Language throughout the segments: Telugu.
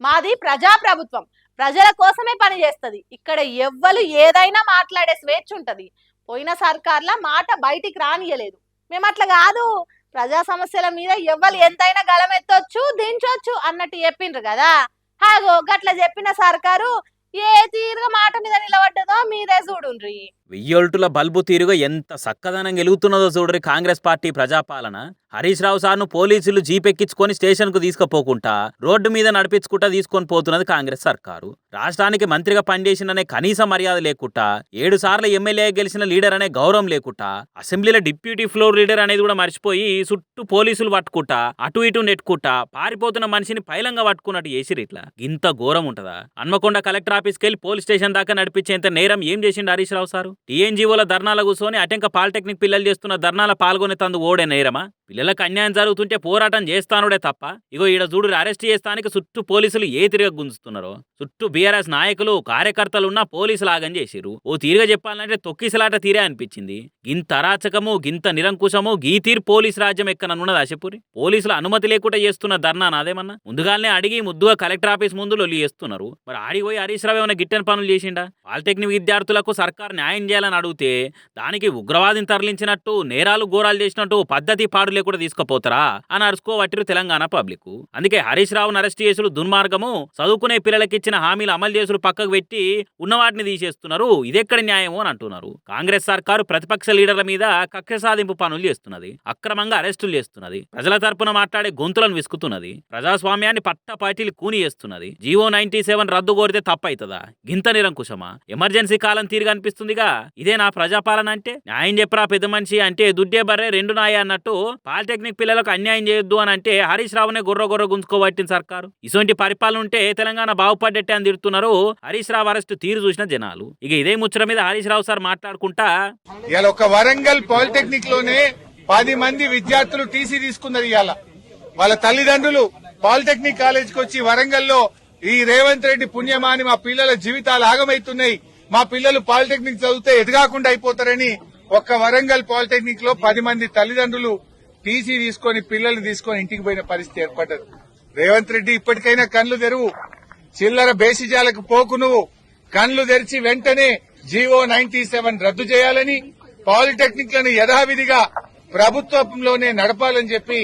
మాది ప్రజాప్రభుత్వం, ప్రజల కోసమే పని చేస్తుంది. ఇక్కడ ఎవ్వరు ఏదైనా మాట్లాడే స్వేచ్ఛ ఉంటది. పోయిన సర్కార్ల మాట బయటికి రానియలేదు. మేము అట్లా కాదు, ప్రజా సమస్యల మీద ఎవ్వరు ఎంతైనా గళమెత్తొచ్చు, దించొచ్చు అన్నట్టు చెప్పిండ్రు కదా. హాగో గట్ల చెప్పిన సర్కారు ఏ తీరుగా మాట మీద నిలబడ్డదో మీరే చూడుండ్రి. వెయ్యొల్టుల బల్బు తీరుగా ఎంత సక్కదనం గెలుగుతున్నదో చూడరి కాంగ్రెస్ పార్టీ ప్రజాపాలన. హరీష్ రావు సార్ను పోలీసులు జీపెక్కించుకొని స్టేషన్కు తీసుకుపోకుండా రోడ్డు మీద నడిపించుకుంటా తీసుకొని పోతున్నది కాంగ్రెస్ సర్కారు. రాష్ట్రానికి మంత్రిగా పనిచేసిననే కనీస మర్యాద లేకుండా, 7 సార్లు ఎమ్మెల్యే గెలిచిన లీడర్ అనే గౌరవం లేకుండా, అసెంబ్లీలో డిప్యూటీ ఫ్లోర్ లీడర్ అనేది కూడా మర్చిపోయి చుట్టూ పోలీసులు పట్టుకుంటా అటు ఇటు నెట్టుకుంటా పారిపోతున్న మనిషిని పైలంగా పట్టుకున్నట్టు చేసిరు. ఇట్లా ఇంత ఘోరం ఉంటదా? హన్మకొండ కలెక్టర్ ఆఫీస్కి వెళ్ళి పోలీస్ స్టేషన్ దాకా నడిపించేంత నేరం ఏం చేసిండు హరీష్ రావు సారు? టీఎన్జీఓల ధర్నాల కూర్చొని అటెంక పాలిటెక్నిక్ పిల్లలు చేస్తున్న ధర్నాల పాల్గొనే తందు ఓడే నేరమా? పిల్లలకు అన్యాయం జరుగుతుంటే పోరాటం చేస్తానుడే తప్ప, ఇగో ఈడ చూడు అరెస్ట్ చేస్తానికి చుట్టూ పోలీసులు ఏ తిరిగా గుంజుతున్నారో. చుట్టూ బీఆర్ఎస్ నాయకులు కార్యకర్తలున్నా పోలీసులు ఆగం చేసిరు. ఓ తీరుగా చెప్పాలంటే తొక్కిసలాట తీరే అనిపించింది. గింత అరాచకము, గింత నిరంకుశము, గీ తీరు పోలీసు రాజ్యం ఎక్కనన్నది అశపురి. పోలీసుల అనుమతి లేకుండా చేస్తున్న ధర్నా నాదేమన్నా? ముందుగానే అడిగి ముద్దుగా కలెక్టర్ ఆఫీస్ ముందు లొల్లి చేస్తున్నారు. మరి ఆడిపోయి హరీష్ రావు ఏమైనా గిట్టని పనులు చేసిండా? పాలిటెక్నిక్ విద్యార్థులకు సర్కార్ న్యాయం చేయాలని అడిగితే దానికి ఉగ్రవాదిని తరలించినట్టు, నేరాలు ఘోరాలు చేసినట్టు పద్ధతి పాడు కూడా తీసుకుపోతారా అని అరుచుకోవట్టిరు తెలంగాణ పబ్లిక్. అందుకే హరీష్ రావును అరెస్ట్ చేసుడు దుర్మార్గము, చదువుకునే పిల్లలకి ఇచ్చిన హామీలు అమలు చేసుడు పక్కకు పెట్టి ఉన్నవాటిని తీసేస్తున్నారు, ఇదెక్కడి న్యాయమో అని అంటున్నారు. కాంగ్రెస్ సర్కారు ప్రతిపక్ష లీడర్ల మీద కక్ష సాధింపు పనులు చేస్తున్నది, అక్రమంగా అరెస్టులు చేస్తున్నది, ప్రజల తరపున మాట్లాడే గొంతులను విసుకుతున్నది, ప్రజాస్వామ్యాన్ని పట్ట పార్టీలు కూని చేస్తున్నది. జీవో 97 రద్దు కోరితే తప్పైతదా? గింత నిరంకుశమా? ఎమర్జెన్సీ కాలం తీరుగా అనిపిస్తుందిగా. ఇదే నా ప్రజాపాలన అంటే? న్యాయం చెప్పరా పెద్ద మనిషి అంటే దుడ్డే బర్రే రెండు నాయ అన్నట్టు పాలిటెక్నిక్ పిల్లలకు అన్యాయం చేయొద్దు అని అంటే హరీష్ రావునే గొర్ర గుంజుకోబట్టిన సర్కారు. ఇటువంటి పరిపాలన ఉంటే తెలంగాణ బాగుపడ్డట్టే అని తిడుతున్నారు హరీష్ రావు అరెస్ట్ తీరు చూసిన జనాలు. ఇక ఇదే ముచ్చట మీద హరీష్ రావు సార్ మాట్లాడుకుంటా, ఇవాళ ఒక వరంగల్ పాలిటెక్నిక్ లోనే 10 మంది విద్యార్థులు టీసీ తీసుకున్నారు. ఇవాళ వాళ్ళ తల్లిదండ్రులు పాలిటెక్నిక్ కాలేజీకి వచ్చి వరంగల్లో ఈ రేవంత్ రెడ్డి పుణ్యమాని మా పిల్లల జీవితాలు ఆగమైతున్నాయి, మా పిల్లలు పాలిటెక్నిక్ చదివితే ఎదగాకుండా అయిపోతారని ఒక్క వరంగల్ పాలిటెక్నిక్ లో 10 మంది తల్లిదండ్రులు టీసీ తీసుకొని పిల్లల్ని తీసుకొని ఇంటికి పోయిన పరిస్థితి ఏర్పడ్డది. రేవంత్ రెడ్డి ఇప్పటికైనా కళ్లు తెరువు, చిల్లర బేసిజాలకు పోకు, నువ్వు కళ్లు తెరిచి వెంటనే జీవో 97 రద్దు చేయాలని, పాలిటెక్నిక్ లను యథావిధిగా ప్రభుత్వంలోనే నడపాలని చెప్పి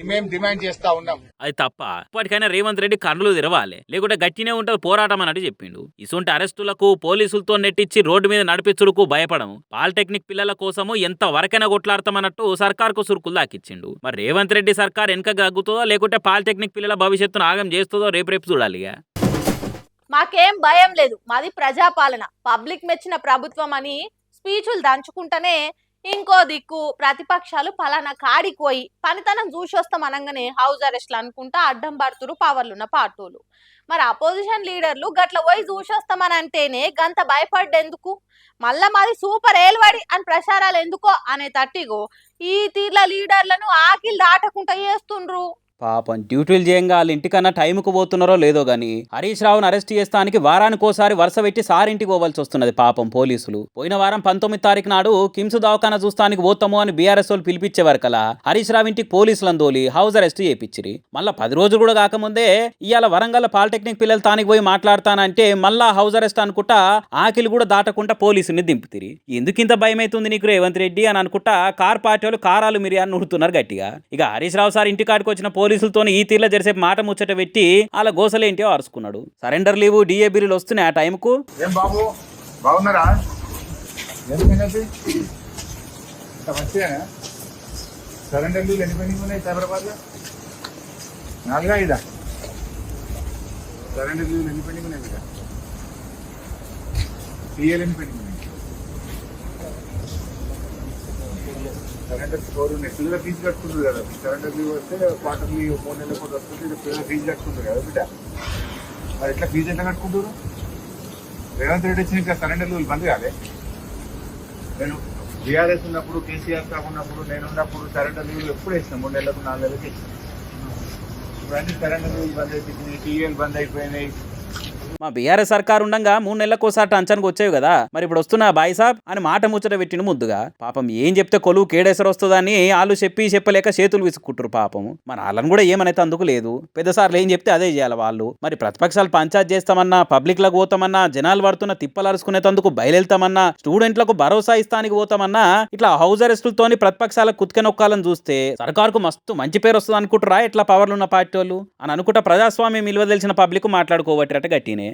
మేము డిమాండ్ చేస్తా ఉన్నాం. అది తప్ప ఇప్పటికైనా రేవంత్ రెడ్డి కర్నూలు తెరవాలి, లేకుంటే గట్టినే ఉంటది పోరాటం అన్నట్టు చెప్పిండు. ఇసుంటి అరెస్టులకు పోలీసులతో నెట్టించి రోడ్డు మీద నడిపించుడుకు భయపడము, పాలిటెక్నిక్ పిల్లల కోసము ఎంత వరకైనా కొట్లాడతామన్నట్టు సర్కార్కు సురుకులు దాకిచ్చిండు. మరి రేవంత్ రెడ్డి సర్కార్ వెనక గగ్గుతుందో లేకుంటే పాలిటెక్నిక్ పిల్లల భవిష్యత్తును ఆగం చేస్తుందో రేపు చూడాలి. మాకేం భయం లేదు, మాది ప్రజాపాలన, పబ్లిక్ మెచ్చిన ప్రభుత్వం అని స్పీచులు దంచుకుంటేనే ఇంకో దిక్కు ప్రతిపక్షాలు పలానా కాడికి పోయి పనితనం చూసొస్తాం అనగానే హౌస్ అరెస్ట్లు అనుకుంటా అడ్డం పడుతురు పవర్లున్న పార్టీలు. మరి అపోజిషన్ లీడర్లు గట్ల పోయి చూసొస్తామని అంటేనే గంత భయపడ్డెందుకు? మళ్ళా మాది సూపర్ ఏల్వాడి అని ప్రచారాలు ఎందుకో అనే తట్టిగో ఈ తీర్ల లీడర్లను ఆకిలు దాటకుండా చేస్తుండ్రు. పాపం డ్యూటీలు చేయంగా వాళ్ళ ఇంటికన్నా టైంకు పోతున్నారో లేదో గానీ హరీష్ రావును అరెస్ట్ చేస్తానికి వారానికోసారి వరుస పెట్టి సారింటికి పోవాల్సి వస్తున్నది పాపం పోలీసులు. పోయిన వారం 19 తారీఖు నాడు కిమ్స్ దవాఖానా చూస్తానికి పోతాము అని బీఆర్ఎస్ వాళ్ళు పిలిపించేవారు కలా హరీష్ రావు ఇంటికి పోలీసులను తోలి హౌస్ అరెస్ట్ చేయించిరి. మళ్ళా 10 రోజులు కూడా కాకముందే ఇవాళ వరంగల్ పాలిటెక్నిక్ పిల్లలు తానికి పోయి మాట్లాడతానంటే మళ్ళా హౌస్ అరెస్ట్ అనుకుంటా ఆకిలు కూడా దాటకుండా పోలీసుని దింపుతిరి. ఎందుకింత భయం అవుతుంది నీకు రేవంత్ రెడ్డి అని అనుకుంటా కార్ పార్టీ వాళ్ళు కారాలు మిరియాన్ని నుడుతున్నారు గట్టిగా. ఇక హరీష్ రావు సార్ ఇంటికాడికి వచ్చిన పోలీసులతో ఈ తీర్లో జరిసేపు మాట ముచ్చట పెట్టి అలా గోసలేంటో అరుచుకున్నాడు. సరెండర్ లీవ్ డిఏ బిల్లులు వస్తున్నాయి ఆ టైంకు. ఏం బాబు బాగున్నారా? సరెండర్ లీవ్ ఎన్ని పెండింగ్ ఉన్నాయి సైబరాబాద్ లో? 4-5 సరెండర్ లీవ్ ఎన్ని పెండింగ్ ఉన్నాయి? టీఎల్ ఎన్ని పెండింగ్ ఉన్నాయి? సరెండర్ స్కోర్ ఉన్నాయి. పిల్లల ఫీజు కట్టుకుంటారు కదా, సరెండర్ లీవ్ వస్తే క్వార్టర్లీ 3 నెలల కూడా వస్తుంది, పిల్లల ఫీజు కట్టుకుంటారు కదా బిడ్డ. మరి ఎట్లా ఫీజు ఎట్లా కట్టుకుంటారు? రేవంత్ రెడ్డి వచ్చిన ఇంకా సరెండర్ లీవ్ బంద్ కాలే. నేను బీఆర్ఎస్ ఉన్నప్పుడు, కేసీఆర్ ఉన్నప్పుడు, నేను ఉన్నప్పుడు సరెండర్ లీవ్లు ఎప్పుడు వేసినాం, 3 నెలలకు 4 నెలలకు వేసినాం. ఇప్పుడు అన్ని సరెండర్ లీవ్లు బంద్ అయిపోయినాయి, టీఎల్ బంద్ అయిపోయినాయి. మా బీఆర్ఎస్ సర్కారు ఉండగా 3 నెలలకోసారి టంచన్కి వచ్చేవి కదా, మరి ఇప్పుడు వస్తున్నా బాయ్ సాబ్ అని మాట ముచ్చట పెట్టిన ముద్దుగా. పాపం ఏం చెప్తే కొలువు కేడేసరు వస్తుందని వాళ్ళు చెప్పలేక చేతులు విసుక్కుంటారు పాపం. మరి వాళ్ళని కూడా ఏమైతే అందుకు లేదు, పెద్దసార్లు ఏం చెప్తే అదే చేయాలి వాళ్ళు. మరి ప్రతిపక్షాలు పంచాయత్ చేస్తామన్నా, పబ్లిక్ లకు పోతామన్నా, జనాలు పడుతున్న తిప్పలు అరుచుకునేందుకు బయలుతామన్నా, స్టూడెంట్లకు భరోసా ఇస్తానికి పోతామన్నా, ఇట్లా హౌస్ అరెస్టులతోని ప్రతిపక్షాలకు కుత్కెనొక్కాలని చూస్తే సర్కారుకు మస్తు మంచి పేరు వస్తుంది అనుకుంటారా ఇట్లా పవర్లు ఉన్న పార్టీ వాళ్ళు అని అనుకుంటా ప్రజాస్వామ్యం విలువ తెలిసిన పబ్లిక్ మాట్లాడుకోబట్టిరట గట్టినే.